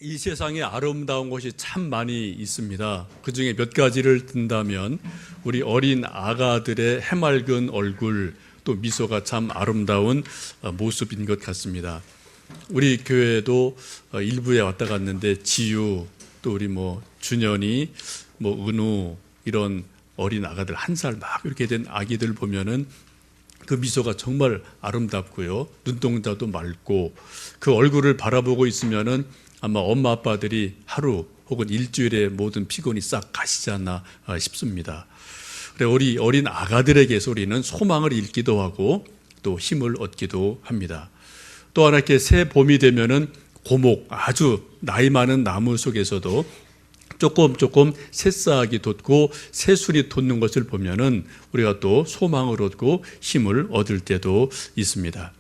이 세상에 아름다운 것이 참 많이 있습니다. 그 중에 몇 가지를 든다면 우리 어린 아가들의 해맑은 얼굴, 또 미소가 참 아름다운 모습인 것 같습니다. 우리 교회도 일부에 왔다 갔는데 지유, 또 우리 준현이, 은우 이런 어린 아가들 1살 막 이렇게 된 아기들 보면은 그 미소가 정말 아름답고요. 눈동자도 맑고 그 얼굴을 바라보고 있으면은 아마 엄마 아빠들이 하루 혹은 일주일에 모든 피곤이 싹 가시지 않나 싶습니다. 그래 우리 어린 아가들에게서 우리는 소망을 잃기도 하고 또 힘을 얻기도 합니다. 또 하나 이렇게 새 봄이 되면은 고목 아주 나이 많은 나무 속에서도 조금 새싹이 돋고 새순이 돋는 것을 보면은 우리가 또 소망을 얻고 힘을 얻을 때도 있습니다.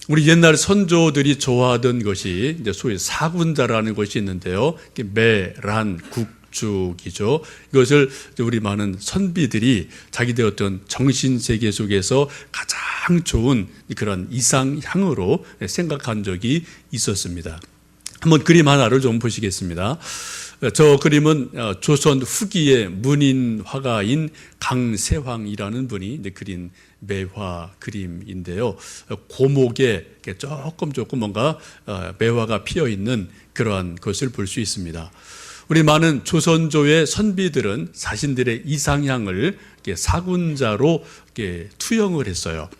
우리 옛날 선조들이 좋아하던 것이 이제 소위 사군자라는 것이 있는데요. 매란 국죽이죠. 이것을 우리 많은 선비들이 자기들의 어떤 정신 세계 속에서 가장 좋은 그런 이상향으로 생각한 적이 있었습니다. 한번 그림 하나를 좀 보시겠습니다. 저 그림은 조선 후기의 문인 화가인 강세황이라는 분이 그린 매화 그림인데요. 고목에 조금 뭔가 매화가 피어 있는 그러한 것을 볼 수 있습니다. 우리 많은 조선조의 선비들은 자신들의 이상향을 사군자로 투영을 했어요.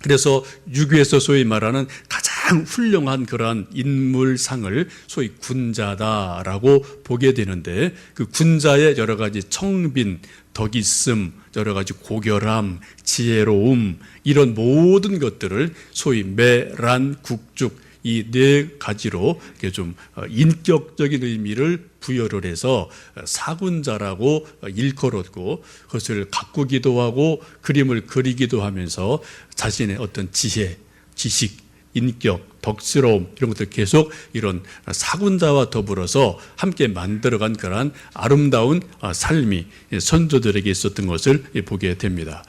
그래서 유교에서 소위 말하는 가장 훌륭한 그러한 인물상을 소위 군자다라고 보게 되는데 그 군자의 여러 가지 청빈, 덕있음, 여러 가지 고결함, 지혜로움 이런 모든 것들을 소위 매란, 국죽 이 네 가지로 좀 인격적인 의미를 부여를 해서 사군자라고 일컬었고 그것을 가꾸기도 하고 그림을 그리기도 하면서 자신의 어떤 지혜, 지식, 인격, 덕스러움 이런 것들 계속 이런 사군자와 더불어서 함께 만들어간 그러한 아름다운 삶이 선조들에게 있었던 것을 보게 됩니다.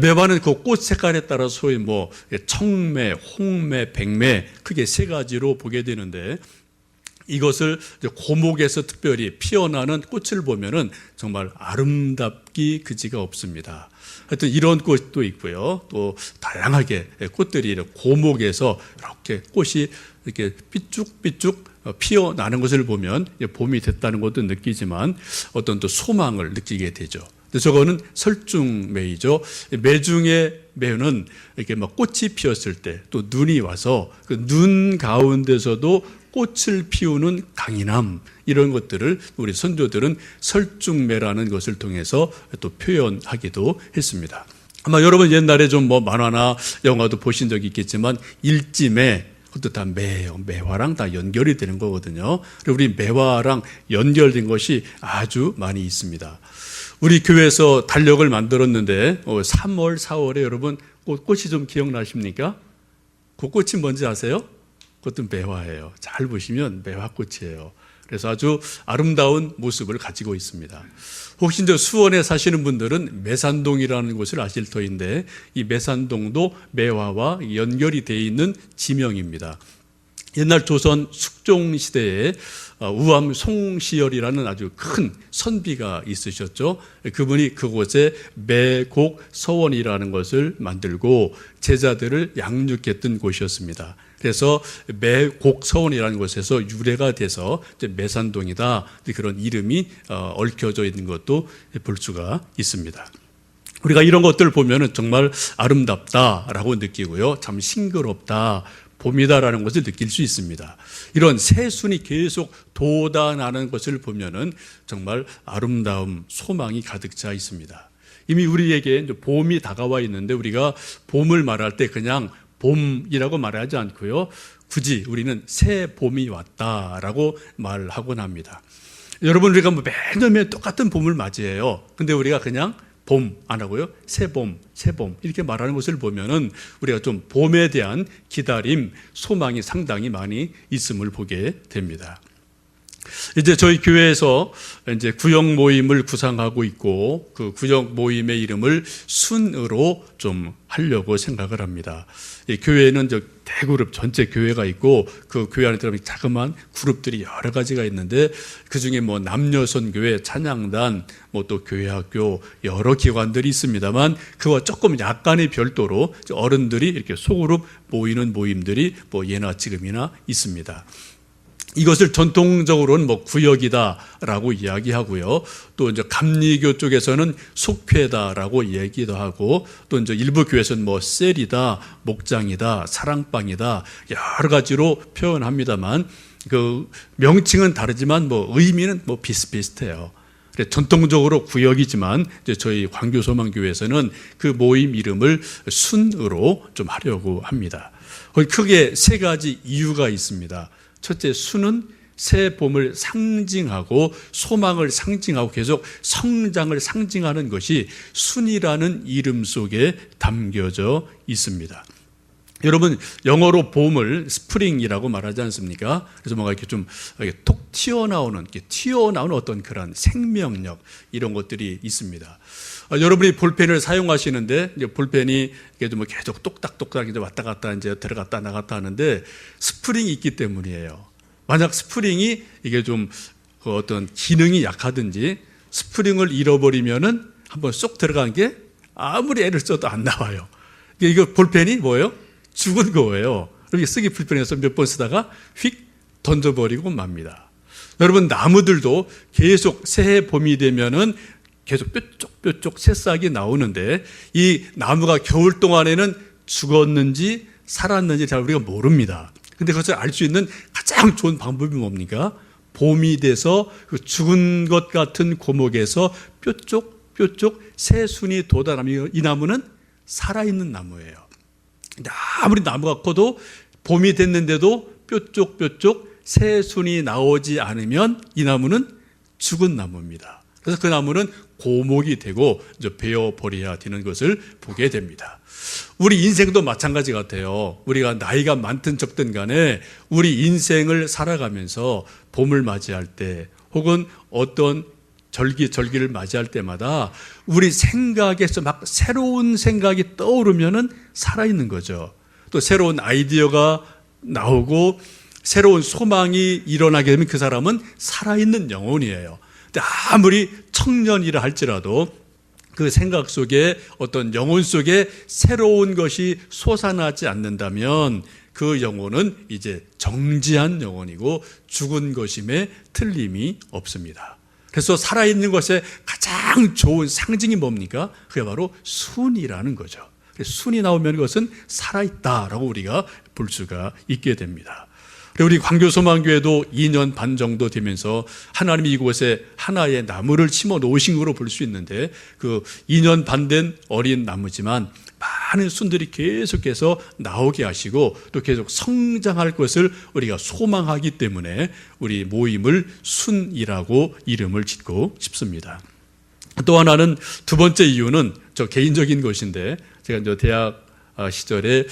매화는 그 꽃 색깔에 따라 소위 청매, 홍매, 백매 크게 세 가지로 보게 되는데 이것을 고목에서 특별히 피어나는 꽃을 보면은 정말 아름답기 그지가 없습니다. 하여튼 이런 꽃도 있고요. 또 다양하게 꽃들이 고목에서 이렇게 꽃이 이렇게 삐쭉삐쭉 피어나는 것을 보면 봄이 됐다는 것도 느끼지만 어떤 또 소망을 느끼게 되죠. 저거는 설중매이죠. 매중의 매는 이렇게 꽃이 피었을 때 또 눈이 와서 그 눈 가운데서도 꽃을 피우는 강인함 이런 것들을 우리 선조들은 설중매라는 것을 통해서 또 표현하기도 했습니다. 아마 여러분 옛날에 좀 만화나 영화도 보신 적이 있겠지만 일지매 그것도 다 매예요. 매화랑 다 연결이 되는 거거든요. 그리고 우리 매화랑 연결된 것이 아주 많이 있습니다. 우리 교회에서 달력을 만들었는데 3월, 4월에 여러분 꽃이 좀 기억나십니까? 그 꽃이 뭔지 아세요? 그것도 매화예요. 잘 보시면 매화꽃이에요. 그래서 아주 아름다운 모습을 가지고 있습니다. 혹시 이제 수원에 사시는 분들은 매산동이라는 곳을 아실 터인데 이 매산동도 매화와 연결이 되어 있는 지명입니다. 옛날 조선 숙종시대에 우암 송시열이라는 아주 큰 선비가 있으셨죠. 그분이 그곳에 매곡 서원이라는 것을 만들고 제자들을 양육했던 곳이었습니다. 그래서 매곡 서원이라는 곳에서 유래가 돼서 매산동이다 그런 이름이 얽혀져 있는 것도 볼 수가 있습니다. 우리가 이런 것들을 보면 정말 아름답다라고 느끼고요. 참 싱그럽다. 봄이다라는 것을 느낄 수 있습니다. 이런 새순이 계속 돋아나는 것을 보면은 정말 아름다움, 소망이 가득 차 있습니다. 이미 우리에게 봄이 다가와 있는데 우리가 봄을 말할 때 그냥 봄이라고 말하지 않고요. 굳이 우리는 새 봄이 왔다라고 말하곤 합니다. 여러분 우리가 매년 똑같은 봄을 맞이해요. 근데 우리가 그냥 봄 안 하고요. 새봄 이렇게 말하는 것을 보면은 우리가 좀 봄에 대한 기다림, 소망이 상당히 많이 있음을 보게 됩니다. 이제 저희 교회에서 이제 구역 모임을 구상하고 있고 그 구역 모임의 이름을 순으로 좀 하려고 생각을 합니다. 이 교회는 대그룹 전체 교회가 있고 그 교회 안에 들어가면 자그마한 그룹들이 여러 가지가 있는데 그중에 뭐 남녀선교회, 찬양단, 뭐 또 교회학교 여러 기관들이 있습니다만 그와 조금 약간의 별도로 어른들이 이렇게 소그룹 모이는 모임들이 뭐 예나 지금이나 있습니다. 이것을 전통적으로는 뭐 구역이다라고 이야기하고요. 또 이제 감리교 쪽에서는 속회다라고 얘기도 하고 또 이제 일부 교회에서는 뭐 셀이다, 목장이다, 사랑방이다 여러 가지로 표현합니다만 그 명칭은 다르지만 뭐 의미는 뭐 비슷비슷해요. 전통적으로 구역이지만 이제 저희 광교소망교회에서는 그 모임 이름을 순으로 좀 하려고 합니다. 크게 세 가지 이유가 있습니다. 첫째, 순은 새 봄을 상징하고 소망을 상징하고 계속 성장을 상징하는 것이 순이라는 이름 속에 담겨져 있습니다. 여러분, 영어로 봄을 스프링이라고 말하지 않습니까? 그래서 뭔가 이렇게 좀 이렇게 톡 튀어나오는 어떤 그런 생명력 이런 것들이 있습니다. 여러분이 볼펜을 사용하시는데 이제 볼펜이 이게 좀 계속 똑딱똑딱 이제 왔다 갔다 이제 들어갔다 나갔다 하는데 스프링이 있기 때문이에요. 만약 스프링이 이게 좀 그 어떤 기능이 약하든지 스프링을 잃어버리면은 한번 쏙 들어간 게 아무리 애를 써도 안 나와요. 이거 볼펜이 뭐예요? 죽은 거예요. 이렇게 쓰기 불편해서 몇 번 쓰다가 휙 던져버리고 맙니다. 여러분, 나무들도 계속 새해 봄이 되면은 계속 뾰족뾰족 새싹이 나오는데 이 나무가 겨울 동안에는 죽었는지 살았는지 잘 우리가 모릅니다. 근데 그것을 알 수 있는 가장 좋은 방법이 뭡니까? 봄이 돼서 그 죽은 것 같은 고목에서 뾰족뾰족 새순이 돋아나면 이 나무는 살아있는 나무예요. 근데 아무리 나무가 커도 봄이 됐는데도 뾰족뾰족 새순이 나오지 않으면 이 나무는 죽은 나무입니다. 그래서 그 나무는 고목이 되고 이제 베어버려야 되는 것을 보게 됩니다. 우리 인생도 마찬가지 같아요. 우리가 나이가 많든 적든 간에 우리 인생을 살아가면서 봄을 맞이할 때 혹은 어떤 절기를 맞이할 때마다 우리 생각에서 막 새로운 생각이 떠오르면은 살아있는 거죠. 또 새로운 아이디어가 나오고 새로운 소망이 일어나게 되면 그 사람은 살아있는 영혼이에요. 근데 아무리 청년이라 할지라도 그 생각 속에 어떤 영혼 속에 새로운 것이 솟아나지 않는다면 그 영혼은 이제 정지한 영혼이고 죽은 것임에 틀림이 없습니다. 그래서 살아있는 것의 가장 좋은 상징이 뭡니까? 그게 바로 순이라는 거죠. 순이 나오면 그것은 살아있다라고 우리가 볼 수가 있게 됩니다. 우리 광교소망교회도 2년 반 정도 되면서 하나님이 이곳에 하나의 나무를 심어 놓으신 거로 볼 수 있는데 그 2년 반 된 어린 나무지만 많은 순들이 계속해서 나오게 하시고 또 계속 성장할 것을 우리가 소망하기 때문에 우리 모임을 순이라고 이름을 짓고 싶습니다. 또 하나는 두 번째 이유는 저 개인적인 것인데 제가 이제 대학 시절에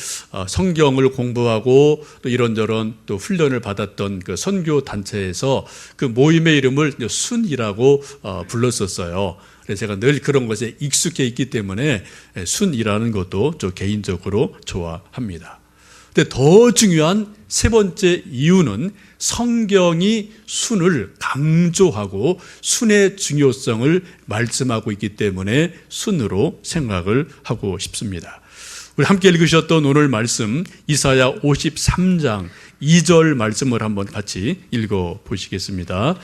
성경을 공부하고 또 이런저런 또 훈련을 받았던 그 선교 단체에서 그 모임의 이름을 순이라고 불렀었어요. 그래서 제가 늘 그런 것에 익숙해 있기 때문에 순이라는 것도 저 개인적으로 좋아합니다. 근데 더 중요한 세 번째 이유는 성경이 순을 강조하고 순의 중요성을 말씀하고 있기 때문에 순으로 생각을 하고 싶습니다. 우리 함께 읽으셨던 오늘 말씀 이사야 53장 2절 말씀을 한번 같이 읽어 보시겠습니다.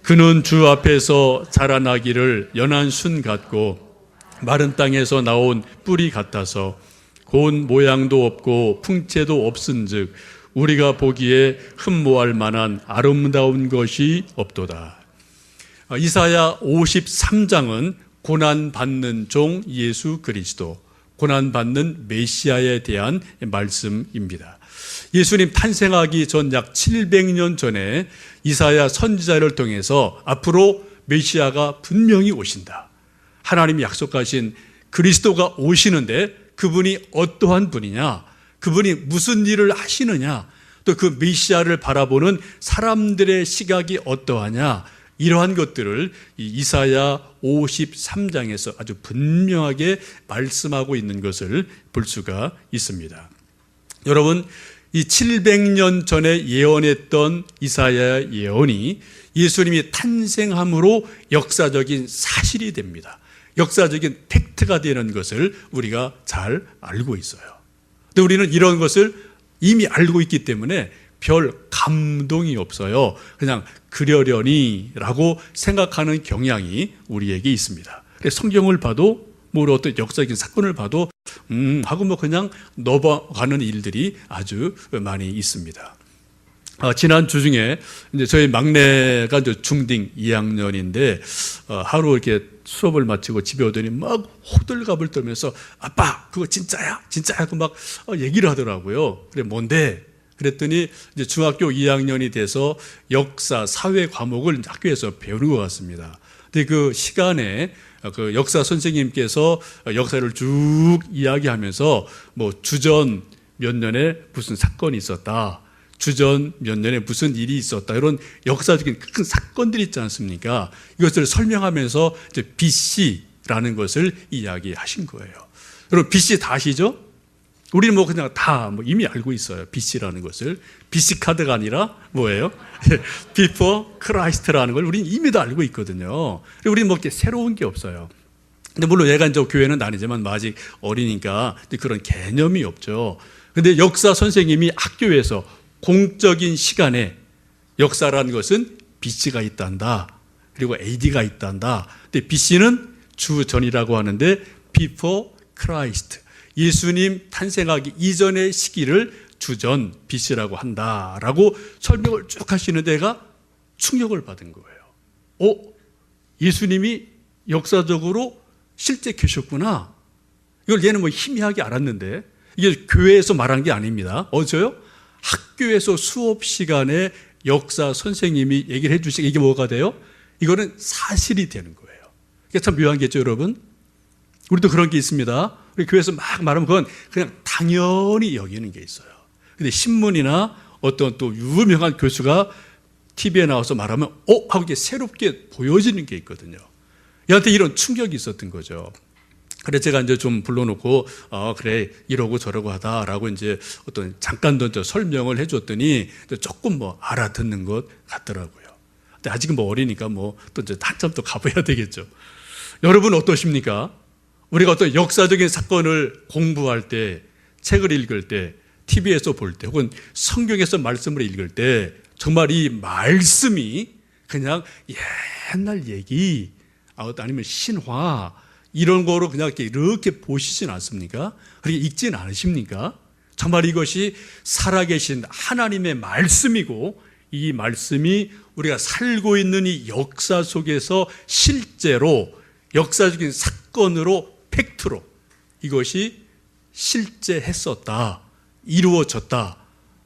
그는 주 앞에서 자라나기를 연한 순 같고 마른 땅에서 나온 뿌리 같아서 고운 모양도 없고 풍채도 없은즉 우리가 보기에 흠모할 만한 아름다운 것이 없도다. 이사야 53장은 고난받는 종 예수 그리스도, 고난받는 메시아에 대한 말씀입니다. 예수님 탄생하기 전 약 700년 전에 이사야 선지자를 통해서 앞으로 메시아가 분명히 오신다. 하나님이 약속하신 그리스도가 오시는데 그분이 어떠한 분이냐, 그분이 무슨 일을 하시느냐, 또 그 메시아를 바라보는 사람들의 시각이 어떠하냐, 이러한 것들을 이사야 53장에서 아주 분명하게 말씀하고 있는 것을 볼 수가 있습니다. 여러분, 이 700년 전에 예언했던 이사야의 예언이 예수님이 탄생함으로 역사적인 사실이 됩니다. 역사적인 팩트가 되는 것을 우리가 잘 알고 있어요. 근데 우리는 이런 것을 이미 알고 있기 때문에 별 감동이 없어요. 그냥 그러려니라고 생각하는 경향이 우리에게 있습니다. 성경을 봐도 뭐 어떤 역사적인 사건을 봐도 하고 뭐 그냥 넘어가는 일들이 아주 많이 있습니다. 지난 주 중에 이제 저희 막내가 이제 중딩 2학년인데 하루 이렇게 수업을 마치고 집에 오더니 막 호들갑을 떨면서 아빠 그거 진짜야 진짜야 하고 막 얘기를 하더라고요. 그래 뭔데? 그랬더니 이제 중학교 2학년이 돼서 역사 사회 과목을 학교에서 배우는 것 같습니다. 근데 그 시간에 그 역사 선생님께서 역사를 쭉 이야기하면서 뭐 주전 몇 년에 무슨 사건이 있었다. 주전 몇 년에 무슨 일이 있었다. 이런 역사적인 큰 사건들이 있지 않습니까? 이것을 설명하면서 이제 BC라는 것을 이야기하신 거예요. 여러분 BC 다 아시죠? 우리는 뭐 그냥 다 뭐 이미 알고 있어요. BC라는 것을. BC 카드가 아니라 뭐예요? Before Christ라는 걸 우리는 이미 다 알고 있거든요. 우리는 뭐 이렇게 새로운 게 없어요. 근데 물론 얘가 이제 교회는 다니지만 아직 어리니까 그런 개념이 없죠. 근데 역사 선생님이 학교에서 공적인 시간에 역사라는 것은 BC가 있단다. 그리고 AD가 있단다. 근데 BC는 주전이라고 하는데 Before Christ. 예수님 탄생하기 이전의 시기를 주전 BC라고 한다라고 설명을 쭉 하시는 데가 충격을 받은 거예요. 예수님이 역사적으로 실제 계셨구나. 이걸 얘는 뭐 희미하게 알았는데 이게 교회에서 말한 게 아닙니다. 어디서요? 학교에서 수업 시간에 역사 선생님이 얘기를 해주시고 이게 뭐가 돼요? 이거는 사실이 되는 거예요. 이게 참 묘한 게죠, 여러분. 우리도 그런 게 있습니다. 우리 교회에서 막 말하면 그건 그냥 당연히 여기는 게 있어요. 근데 신문이나 어떤 또 유명한 교수가 TV에 나와서 말하면 하고 이게 새롭게 보여지는 게 있거든요. 얘한테 이런 충격이 있었던 거죠. 그래서 제가 이제 좀 불러놓고 그래 이러고 저러고 하다라고 이제 어떤 잠깐 던져 설명을 해줬더니 조금 뭐 알아듣는 것 같더라고요. 근데 아직은 뭐 어리니까 뭐 또 이제 한참 또 가봐야 되겠죠. 여러분 어떠십니까? 우리가 어떤 역사적인 사건을 공부할 때, 책을 읽을 때, TV에서 볼 때, 혹은 성경에서 말씀을 읽을 때 정말 이 말씀이 그냥 옛날 얘기 아니면 신화 이런 거로 그냥 이렇게 보시진 않습니까? 그렇게 읽진 않으십니까? 정말 이것이 살아계신 하나님의 말씀이고 이 말씀이 우리가 살고 있는 이 역사 속에서 실제로 역사적인 사건으로 팩트로 이것이 실제 했었다, 이루어졌다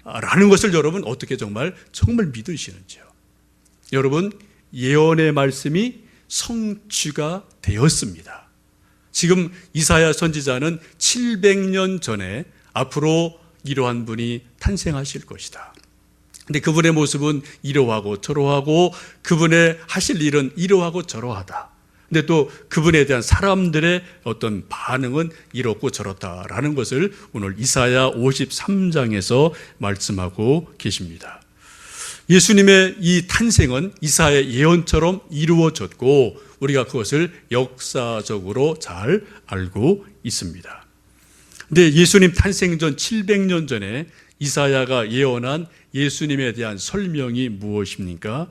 라는 것을 여러분 어떻게 정말 믿으시는지요? 여러분 예언의 말씀이 성취가 되었습니다. 지금 이사야 선지자는 700년 전에 앞으로 이러한 분이 탄생하실 것이다. 근데 그분의 모습은 이러하고 저러하고 그분의 하실 일은 이러하고 저러하다. 근데 또 그분에 대한 사람들의 어떤 반응은 이렇고 저렇다라는 것을 오늘 이사야 53장에서 말씀하고 계십니다. 예수님의 이 탄생은 이사야의 예언처럼 이루어졌고 우리가 그것을 역사적으로 잘 알고 있습니다. 근데 예수님 탄생 전 700년 전에 이사야가 예언한 예수님에 대한 설명이 무엇입니까?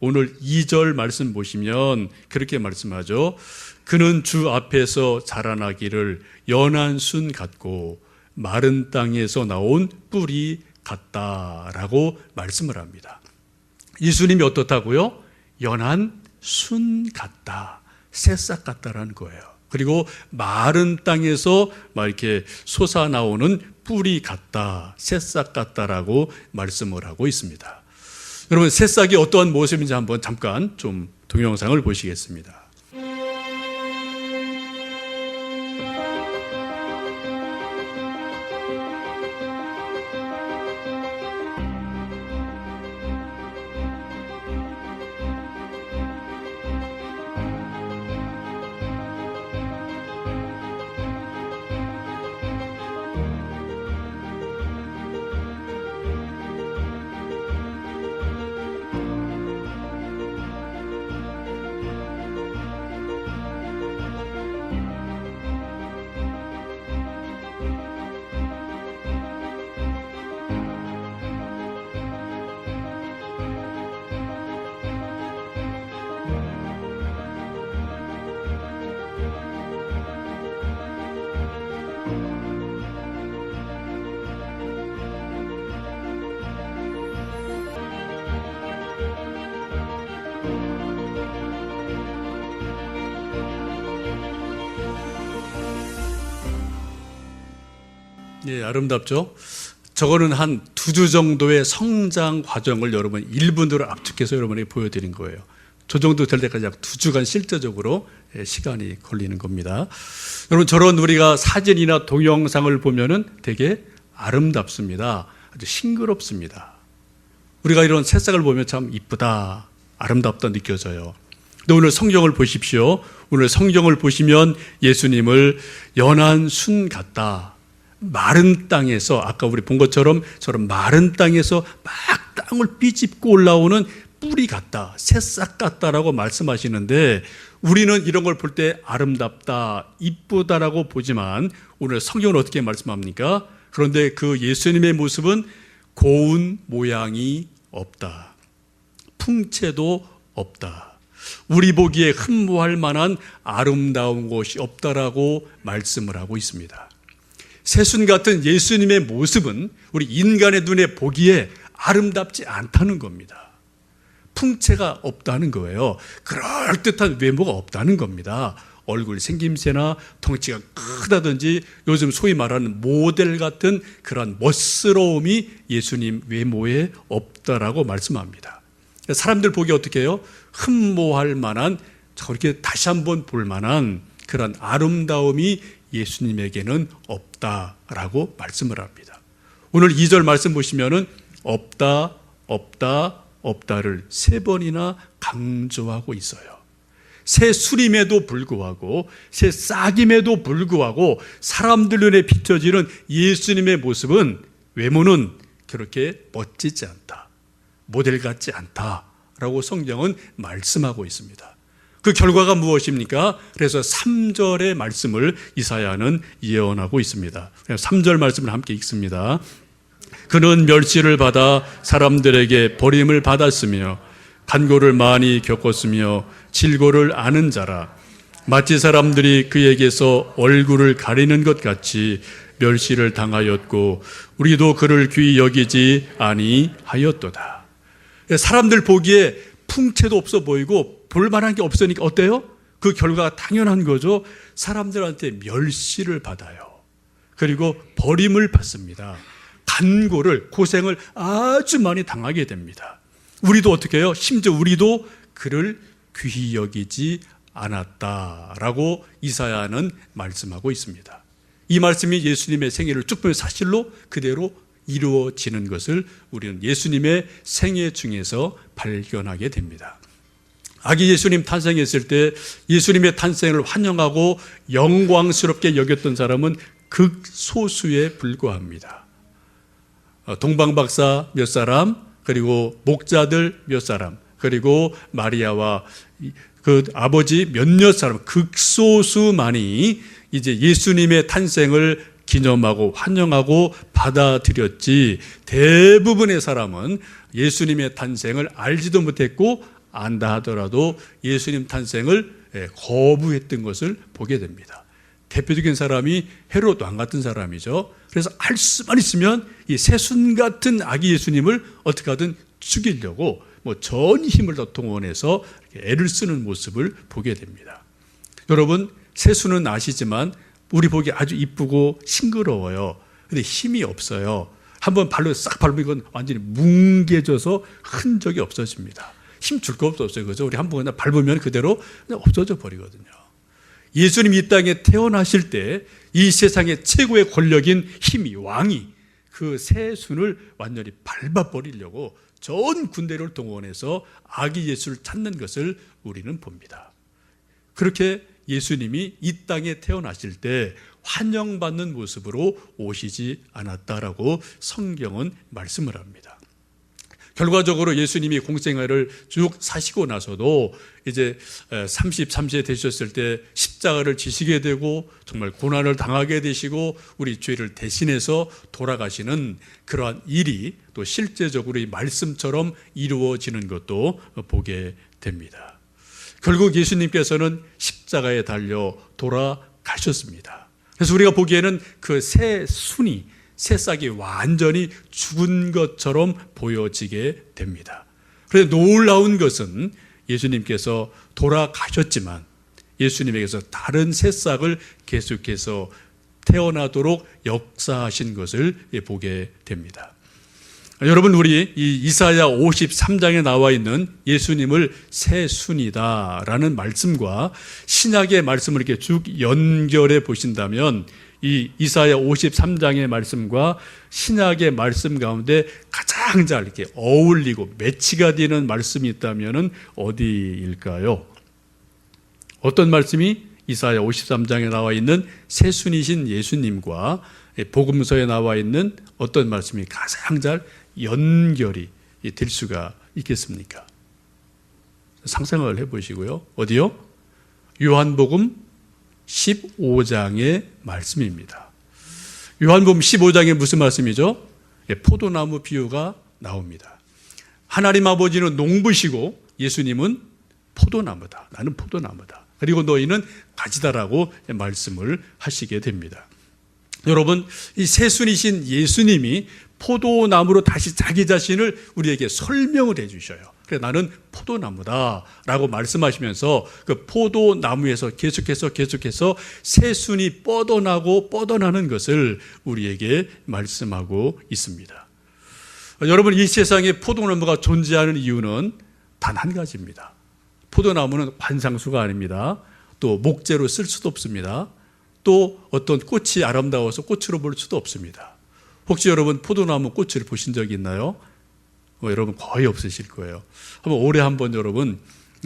오늘 2절 말씀 보시면 그렇게 말씀하죠. 그는 주 앞에서 자라나기를 연한 순 같고 마른 땅에서 나온 뿔이 같다라고 말씀을 합니다. 예수님이 어떻다고요? 연한 순 같다, 새싹 같다라는 거예요. 그리고 마른 땅에서 막 이렇게 솟아나오는 뿔이 같다, 새싹 같다라고 말씀을 하고 있습니다. 여러분 새싹이 어떠한 모습인지 한번 잠깐 좀 동영상을 보시겠습니다. 예, 아름답죠? 저거는 한 2주 정도의 성장 과정을 여러분 1분으로 압축해서 여러분에게 보여드린 거예요. 저 정도 될 때까지 약 2주간 실제적으로 시간이 걸리는 겁니다. 여러분, 저런 우리가 사진이나 동영상을 보면은 되게 아름답습니다. 아주 싱그럽습니다. 우리가 이런 새싹을 보면 참 이쁘다, 아름답다 느껴져요. 근데 오늘 성경을 보십시오. 오늘 성경을 보시면 예수님을 연한 순 같다, 마른 땅에서, 아까 우리 본 것처럼 저런 마른 땅에서 막 땅을 삐집고 올라오는 뿌리 같다, 새싹 같다라고 말씀하시는데, 우리는 이런 걸 볼 때 아름답다, 이쁘다라고 보지만 오늘 성경은 어떻게 말씀합니까? 그런데 그 예수님의 모습은 고운 모양이 없다, 풍채도 없다, 우리 보기에 흠모할 만한 아름다운 것이 없다라고 말씀을 하고 있습니다. 새순 같은 예수님의 모습은 우리 인간의 눈에 보기에 아름답지 않다는 겁니다. 풍채가 없다는 거예요. 그럴듯한 외모가 없다는 겁니다. 얼굴 생김새나 덩치가 크다든지 요즘 소위 말하는 모델 같은 그런 멋스러움이 예수님 외모에 없다라고 말씀합니다. 사람들 보기 어떻게 해요? 흠모할 만한, 저렇게 다시 한번 볼 만한 그런 아름다움이 예수님에게는 없다라고 말씀을 합니다. 오늘 2절 말씀 보시면은 없다, 없다, 없다를 3번이나 강조하고 있어요. 새 수림에도 불구하고, 새 싹임에도 불구하고 사람들 눈에 비춰지는 예수님의 모습은, 외모는 그렇게 멋지지 않다, 모델 같지 않다라고 성경은 말씀하고 있습니다. 그 결과가 무엇입니까? 그래서 3절의 말씀을 이사야는 예언하고 있습니다. 3절 말씀을 함께 읽습니다. 그는 멸시를 받아 사람들에게 버림을 받았으며 간고를 많이 겪었으며 질고를 아는 자라. 마치 사람들이 그에게서 얼굴을 가리는 것 같이 멸시를 당하였고 우리도 그를 귀히 여기지 아니하였도다. 사람들 보기에 풍채도 없어 보이고 볼만한 게 없으니까 어때요? 그 결과가 당연한 거죠. 사람들한테 멸시를 받아요. 그리고 버림을 받습니다. 간고를, 고생을 아주 많이 당하게 됩니다. 우리도 어떻게 해요? 심지어 우리도 그를 귀히 여기지 않았다라고 이사야는 말씀하고 있습니다. 이 말씀이 예수님의 생애를 쭉 보면 사실로 그대로 이루어지는 것을 우리는 예수님의 생애 중에서 발견하게 됩니다. 아기 예수님 탄생했을 때 예수님의 탄생을 환영하고 영광스럽게 여겼던 사람은 극소수에 불과합니다. 동방박사 몇 사람, 그리고 목자들 몇 사람, 그리고 마리아와 그 아버지 몇몇 사람, 극소수만이 이제 예수님의 탄생을 기념하고 환영하고 받아들였지, 대부분의 사람은 예수님의 탄생을 알지도 못했고 안다 하더라도 예수님 탄생을 거부했던 것을 보게 됩니다. 대표적인 사람이 헤롯 왕 같은 사람이죠. 그래서 할 수만 있으면 이 새순 같은 아기 예수님을 어떻게 하든 죽이려고 전 힘을 다 동원해서 애를 쓰는 모습을 보게 됩니다. 여러분, 새순은 아시지만 우리 보기 아주 이쁘고 싱그러워요. 근데 힘이 없어요. 한번 발로 싹 밟으면 완전히 뭉개져서 흔적이 없어집니다. 힘 줄 거 없어요. 그죠? 우리 한번 그냥 밟으면 그대로 그냥 없어져 버리거든요. 예수님이 이 땅에 태어나실 때 이 세상의 최고의 권력인 힘이, 왕이 그 새순을 완전히 밟아버리려고 전 군대를 동원해서 아기 예수를 찾는 것을 우리는 봅니다. 그렇게 예수님이 이 땅에 태어나실 때 환영받는 모습으로 오시지 않았다라고 성경은 말씀을 합니다. 결과적으로 예수님이 공생애를 쭉 사시고 나서도 이제 33세 되셨을 때 십자가를 지시게 되고 정말 고난을 당하게 되시고 우리 죄를 대신해서 돌아가시는 그러한 일이 또 실제적으로 이 말씀처럼 이루어지는 것도 보게 됩니다. 결국 예수님께서는 십자가에 달려 돌아가셨습니다. 그래서 우리가 보기에는 그 새순이, 새싹이 완전히 죽은 것처럼 보여지게 됩니다. 그런데 놀라운 것은 예수님께서 돌아가셨지만 예수님에게서 다른 새싹을 계속해서 태어나도록 역사하신 것을 보게 됩니다. 여러분, 우리 이 이사야 53장에 나와 있는 예수님을 새순이다라는 말씀과 신약의 말씀을 이렇게 쭉 연결해 보신다면 이 이사야 53장의 말씀과 신약의 말씀 가운데 가장 잘 이렇게 어울리고 매치가 되는 말씀이 있다면 어디일까요? 어떤 말씀이 이사야 53장에 나와 있는 새순이신 예수님과 복음서에 나와 있는 어떤 말씀이 가장 잘 연결이 될 수가 있겠습니까? 상상을 해보시고요. 어디요? 요한복음 15장의 말씀입니다. 요한복음 15장에 무슨 말씀이죠? 포도나무 비유가 나옵니다. 하나님 아버지는 농부시고 예수님은 포도나무다. 나는 포도나무다. 그리고 너희는 가지다라고 말씀을 하시게 됩니다. 여러분, 이 새순이신 예수님이 포도나무로 다시 자기 자신을 우리에게 설명을 해 주셔요. 그래서 나는 포도나무다 라고 말씀하시면서 그 포도나무에서 계속해서 새순이 뻗어나는 것을 우리에게 말씀하고 있습니다. 여러분, 이 세상에 포도나무가 존재하는 이유는 단 한 가지입니다. 포도나무는 관상수가 아닙니다. 또 목재로 쓸 수도 없습니다. 또 어떤 꽃이 아름다워서 꽃으로 볼 수도 없습니다. 혹시 여러분 포도나무 꽃을 보신 적이 있나요? 여러분 거의 없으실 거예요. 한번 올해 한번 여러분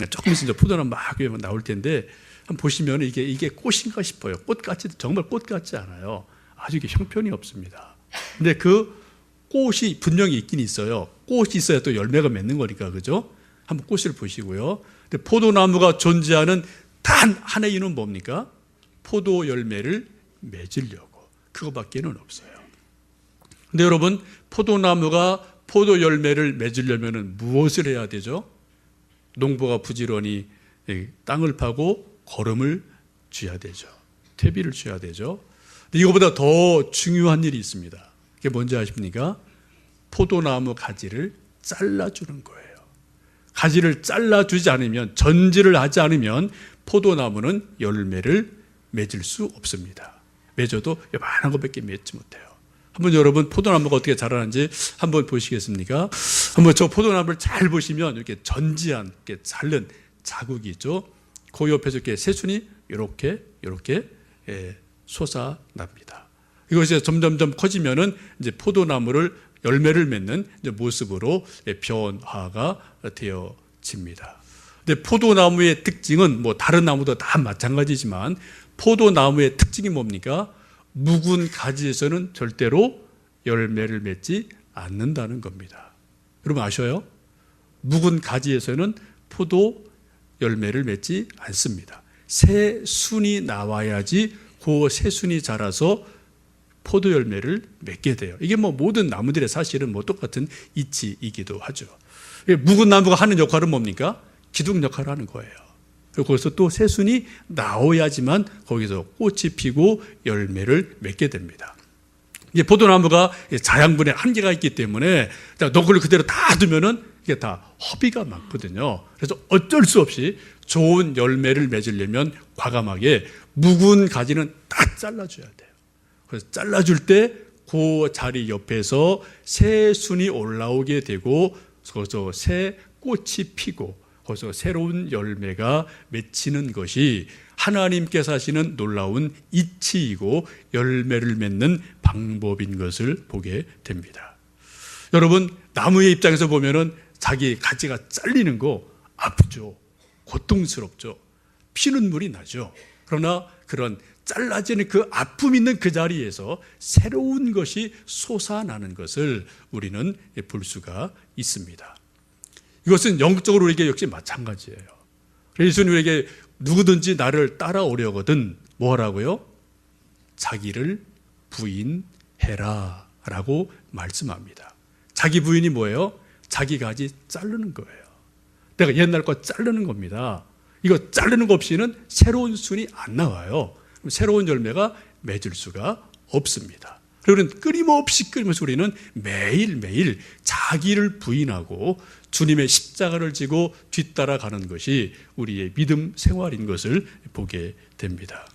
조금 있으면 포도나무 막 나올 텐데 한번 보시면 이게 꽃인가 싶어요. 꽃같이 정말 꽃 같지 않아요. 아주 이게 형편이 없습니다. 근데 그 꽃이 분명히 있긴 있어요. 꽃이 있어야 또 열매가 맺는 거니까, 그죠? 한번 꽃을 보시고요. 근데 포도나무가 존재하는 단 하나의 이유는 뭡니까? 포도 열매를 맺으려고. 그거밖에는 없어요. 근데 여러분, 포도나무가 포도 열매를 맺으려면 무엇을 해야 되죠? 농부가 부지런히 땅을 파고 거름을 쥐어야 되죠. 퇴비를 쥐어야 되죠. 근데 이거보다 더 중요한 일이 있습니다. 그게 뭔지 아십니까? 포도나무 가지를 잘라주는 거예요. 가지를 잘라주지 않으면, 전지를 하지 않으면 포도나무는 열매를 맺을 수 없습니다. 맺어도 요만한 것밖에 맺지 못해요. 한번 여러분 포도나무가 어떻게 자라는지 한번 보시겠습니까? 한번 저 포도나무를 잘 보시면 이렇게 전지한, 이렇게 자른 자국이 있죠. 그 옆에서 이렇게 새순이 이렇게 솟아납니다. 이것이 점점점 커지면은 이제 포도나무를 열매를 맺는 이제 모습으로 변화가 되어집니다. 근데 포도나무의 특징은 뭐 다른 나무도 다 마찬가지지만 포도나무의 특징이 뭡니까? 묵은 가지에서는 절대로 열매를 맺지 않는다는 겁니다. 여러분 아셔요? 묵은 가지에서는 포도 열매를 맺지 않습니다. 새순이 나와야지 그 새순이 자라서 포도 열매를 맺게 돼요. 이게 뭐 모든 나무들의 사실은 뭐 똑같은 이치이기도 하죠. 묵은 나무가 하는 역할은 뭡니까? 기둥 역할을 하는 거예요. 그리고 거기서 또 새순이 나와야지만 거기서 꽃이 피고 열매를 맺게 됩니다. 이게 포도나무가 자양분의 한계가 있기 때문에 너구를 그대로 다 두면은 이게 다 허비가 많거든요. 그래서 어쩔 수 없이 좋은 열매를 맺으려면 과감하게 묵은 가지는 다 잘라줘야 돼요. 그래서 잘라줄 때 그 자리 옆에서 새순이 올라오게 되고 거기서 새 꽃이 피고 거기서 새로운 열매가 맺히는 것이 하나님께서 하시는 놀라운 이치이고 열매를 맺는 방법인 것을 보게 됩니다. 여러분, 나무의 입장에서 보면은 자기 가지가 잘리는 거 아프죠. 고통스럽죠. 피눈물이 나죠. 그러나 그런 잘라지는 그 아픔 있는 그 자리에서 새로운 것이 솟아나는 것을 우리는 볼 수가 있습니다. 이것은 영적으로 우리에게 역시 마찬가지예요. 예수님 우리에게 누구든지 나를 따라오려거든 뭐 하라고요? 자기를 부인해라 라고 말씀합니다. 자기 부인이 뭐예요? 자기 가지 자르는 거예요. 내가 옛날 거 자르는 겁니다. 이거 자르는 거 없이는 새로운 순이 안 나와요. 그럼 새로운 열매가 맺을 수가 없습니다. 그리고 끊임없이 우리는 매일매일 자기를 부인하고 주님의 십자가를 지고 뒤따라가는 것이 우리의 믿음 생활인 것을 보게 됩니다.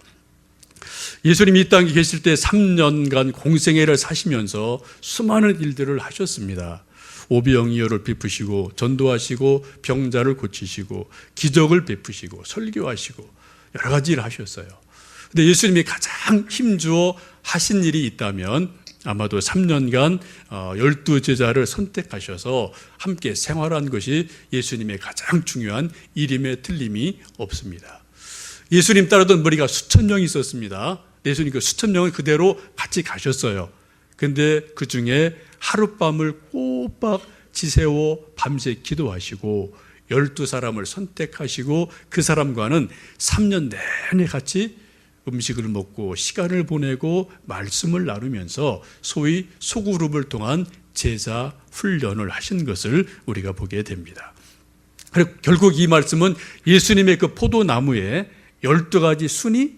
예수님이 이 땅에 계실 때 3년간 공생애를 사시면서 수많은 일들을 하셨습니다. 오병이어를 베푸시고 전도하시고 병자를 고치시고 기적을 베푸시고 설교하시고 여러 가지 일을 하셨어요. 근데 예수님이 가장 힘주어 하신 일이 있다면 아마도 3년간 12제자를 선택하셔서 함께 생활한 것이 예수님의 가장 중요한 일임에 틀림이 없습니다. 예수님 따르던 무리가 수천 명이 있었습니다. 예수님 그 수천 명을 그대로 같이 가셨어요. 근데 그 중에 하룻밤을 꼬박 지새워 밤새 기도하시고 12사람을 선택하시고 그 사람과는 3년 내내 같이 음식을 먹고 시간을 보내고 말씀을 나누면서 소위 소그룹을 통한 제자 훈련을 하신 것을 우리가 보게 됩니다. 그리고 결국 이 말씀은 예수님의 그 포도나무에 12가지 순이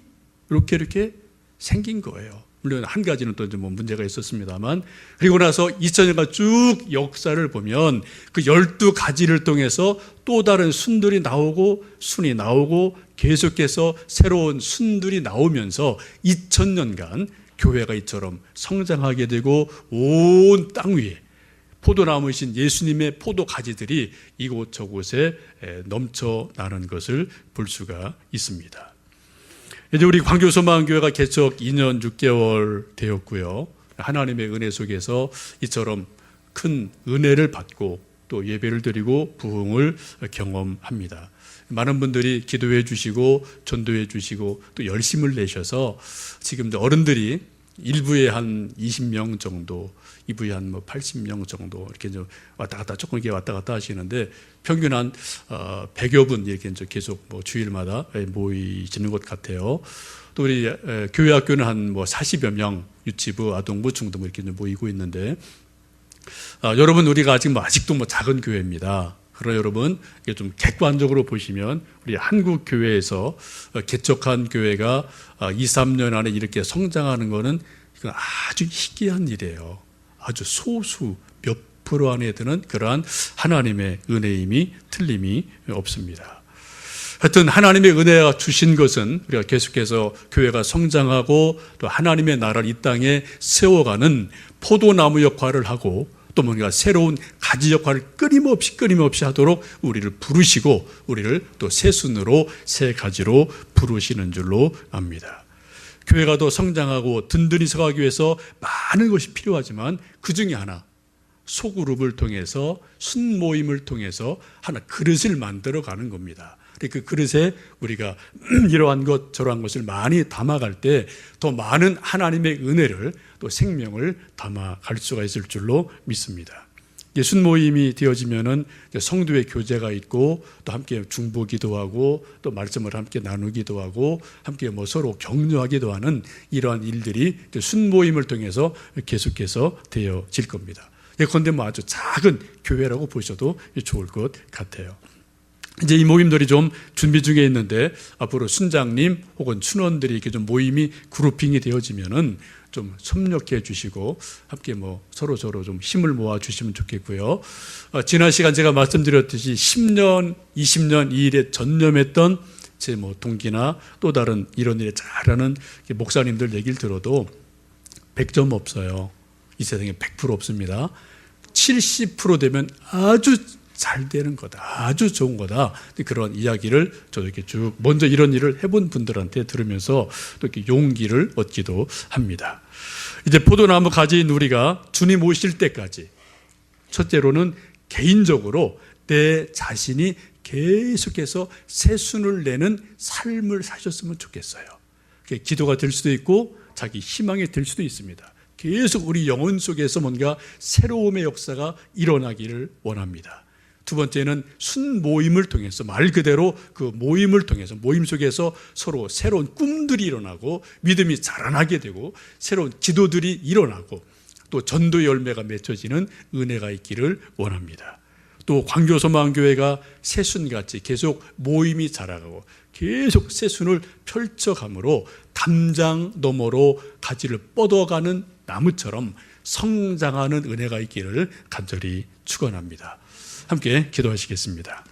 이렇게 생긴 거예요. 물론 한 가지는 또 뭐 문제가 있었습니다만, 그리고 나서 2000년간 쭉 역사를 보면 그 12가지를 통해서 또 다른 순들이 나오고 순이 나오고 계속해서 새로운 순들이 나오면서 2000년간 교회가 이처럼 성장하게 되고 온 땅 위에 포도나무이신 예수님의 포도가지들이 이곳저곳에 넘쳐나는 것을 볼 수가 있습니다. 이제 우리 광교소망교회가 개척 2년 6개월 되었고요. 하나님의 은혜 속에서 이처럼 큰 은혜를 받고 또 예배를 드리고 부흥을 경험합니다. 많은 분들이 기도해 주시고 전도해 주시고 또 열심을 내셔서 지금 어른들이 1부에 한 20명 정도, 2부에 한 80명 정도 이렇게 왔다 갔다 조금 이렇게 왔다 갔다 하시는데 평균 한 100여 분 이렇게 계속 주일마다 모이시는 것 같아요. 또 우리 교회 학교는 한 40여 명, 유치부, 아동부, 중등부 이렇게 모이고 있는데 여러분 우리가 아직도 작은 교회입니다. 그러나 여러분 좀 객관적으로 보시면 우리 한국 교회에서 개척한 교회가 2, 3년 안에 이렇게 성장하는 것은 이건 아주 희귀한 일이에요. 아주 소수 몇 프로 안에 드는 그러한 하나님의 은혜임이 틀림이 없습니다. 하여튼 하나님의 은혜가 주신 것은 우리가 계속해서 교회가 성장하고 또 하나님의 나라를 이 땅에 세워가는 포도나무 역할을 하고 또 뭔가 새로운 가지 역할을 끊임없이 하도록 우리를 부르시고 우리를 또 새순으로 새 가지로 부르시는 줄로 압니다. 교회가 더 성장하고 든든히 서가기 위해서 많은 것이 필요하지만 그 중에 하나 소그룹을 통해서 순모임을 통해서 하나 그릇을 만들어 가는 겁니다. 그 그릇에 우리가 이러한 것 저러한 것을 많이 담아갈 때 더 많은 하나님의 은혜를 또 생명을 담아갈 수가 있을 줄로 믿습니다. 순모임이 되어지면은 성도의 교제가 있고 또 함께 중보기도 하고 또 말씀을 함께 나누기도 하고 함께 서로 격려하기도 하는 이러한 일들이 순모임을 통해서 계속해서 되어질 겁니다. 예컨대 아주 작은 교회라고 보셔도 좋을 것 같아요. 이제 이 모임들이 좀 준비 중에 있는데 앞으로 순장님 혹은 춘원들이 이렇게 좀 모임이 그룹핑이 되어지면은 좀 협력해 주시고 함께 서로 좀 힘을 모아 주시면 좋겠고요. 지난 시간 제가 말씀드렸듯이 10년, 20년 이 일에 전념했던 제 동기나 또 다른 이런 일에 잘하는 목사님들 얘기를 들어도 100점 없어요. 이 세상에 100% 없습니다. 70% 되면 아주 잘 되는 거다. 아주 좋은 거다. 그런 이야기를 저도 이렇게 쭉 먼저 이런 일을 해본 분들한테 들으면서 또 이렇게 용기를 얻기도 합니다. 이제 포도나무 가지인 우리가 주님 오실 때까지 첫째로는 개인적으로 내 자신이 계속해서 새순을 내는 삶을 사셨으면 좋겠어요. 그게 기도가 될 수도 있고 자기 희망이 될 수도 있습니다. 계속 우리 영혼 속에서 뭔가 새로움의 역사가 일어나기를 원합니다. 두 번째는 순모임을 통해서 말 그대로 그 모임을 통해서 모임 속에서 서로 새로운 꿈들이 일어나고 믿음이 자라나게 되고 새로운 기도들이 일어나고 또 전도 열매가 맺혀지는 은혜가 있기를 원합니다. 또 광교소망교회가 새순같이 계속 모임이 자라가고 계속 새순을 펼쳐감으로 담장 너머로 가지를 뻗어가는 나무처럼 성장하는 은혜가 있기를 간절히 축원합니다. 함께 기도하시겠습니다.